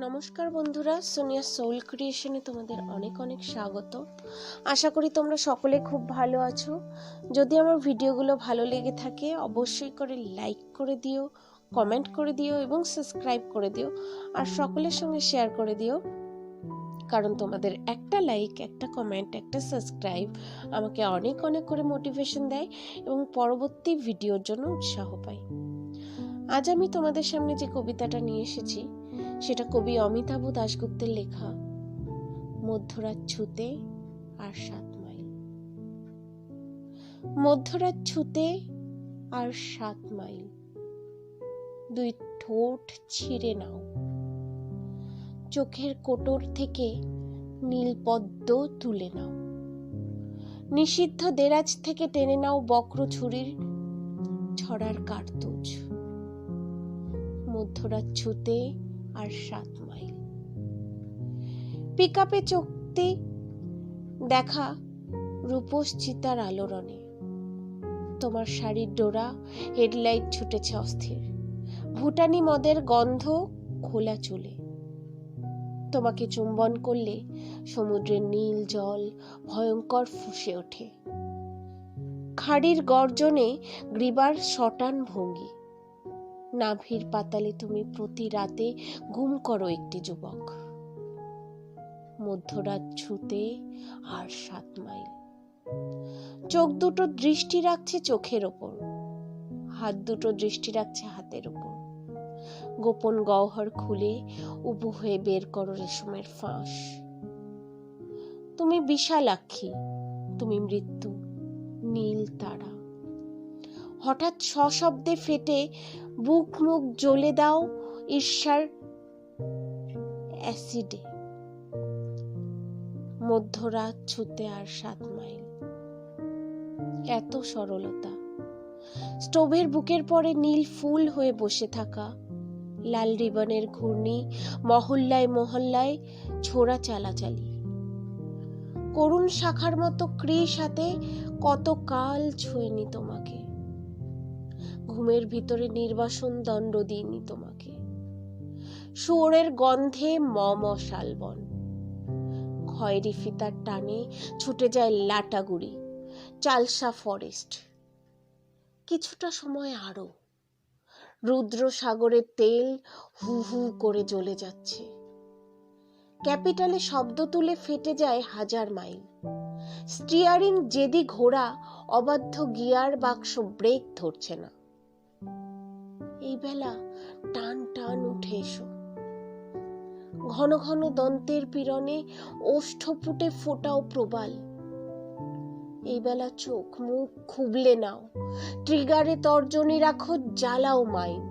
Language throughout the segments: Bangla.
নমস্কার বন্ধুরা, সোনিয়া সোল ক্রিয়েশনে তোমাদের অনেক অনেক স্বাগত। আশা করি তোমরা সকলে খুব ভালো আছো। যদি আমার ভিডিওগুলো ভালো লেগে থাকে অবশ্যই করে লাইক করে দিও, কমেন্ট করে দিও এবং সাবস্ক্রাইব করে দিও, আর সকলের সঙ্গে শেয়ার করে দিও, কারণ তোমাদের একটা লাইক, একটা কমেন্ট, একটা সাবস্ক্রাইব আমাকে অনেক অনেক করে মোটিভেশন দেয় এবং পরবর্তী ভিডিওর জন্য উৎসাহ পাই। আজ আমি তোমাদের সামনে যে কবিতাটা নিয়ে এসেছি সেটা কবি অমিতাভ দাশগুপ্তের লেখা মধ্যরাত ছুতে আর 7 মাইল। মধ্যরাত ছুতে আর 7 মাইল, দুই ঠোঁট ছিঁড়ে নাও, চোখের কোটর থেকে নীল পদ্ম তুলে নাও, নিষিদ্ধ দেরাজ থেকে টেনে নাও বক্র ছুরির ছড়ার কার্তুজ। মধ্যরাত ছুতে আর 7 মাইল। পিকআপে চোখতে দেখা রূপস চিতার আলোড়নে, তোমার শাড়ির ডোরা হেডলাইট ছুটেছে অস্থির, ভুটানি মদের গন্ধ খোলা চুলে। তোমাকে চুম্বন করলে সমুদ্রের নীল জল ভয়ঙ্কর ফুঁসে ওঠে, খাড়ির গর্জনে গ্রীবার শটান ভঙ্গি। নাভির পাতালে তুমি প্রতি রাতে গুম করো একটি যুবক। মধ্যরাত ছুতে আর 7 মাইল। চোখ দুটো দৃষ্টি রাখছে চোখের ওপর, হাত দুটো দৃষ্টি রাখছে হাতের ওপর। গোপন গহ্বর খুলে উবু হয়ে বের করো রেশমের ফাঁস। তুমি বিশালাক্ষী, তুমি মৃত্যু, নীল তারা। হঠাৎ সশব্দে ফেটে বুক মুখ জ্বলে দাও ঈর্ষার অ্যাসিডে। মধ্যরাত ছুতে আর 7 মাইল। এত সরলতা, স্টোভের বুকের পরে নীল ফুল হয়ে বসে থাকা, লাল রিবনের ঘূর্ণি মহল্লায় মহল্লায় ছোড়া চালাচালি। করুণ শাখার মতো কৃষ হাতে কত কাল ছুঁয়নি তোমাকে, ঘুমের ভিতরে নির্বাসন দণ্ড দিইনি তোমাকে। শুয়োরের গন্ধে শালবন, খয়েরি ফিতার টানে ছুটে যায় লাটাগুড়ি, চালসা ফরেস্ট। কিছুটা সময় আরো, রুদ্র সাগরের তেল হু হু করে জ্বলে যাচ্ছে। ক্যাপিটালে শব্দ তুলে ফেটে যায় 1000 মাইল। স্টিয়ারিং জেদি ঘোড়া, অবাধ্য গিয়ার বাক্স ব্রেক ধরছে না। এই বেলা টান টান উঠে এসো, ঘন ঘন দন্তের পীড়নে ওষ্ঠ ফুটে ফোটাও প্রবাল। এই বেলা চোখ মুখ খুবলে নাও, ট্রিগারে তর্জনী রাখো, জ্বালাও মাইন।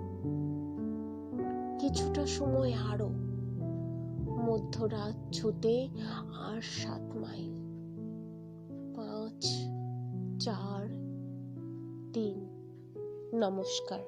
কিছুটা সময় আরো, মধ্যরাত ছুতে আর 7 মাইল। 5, 4, 3। নমস্কার।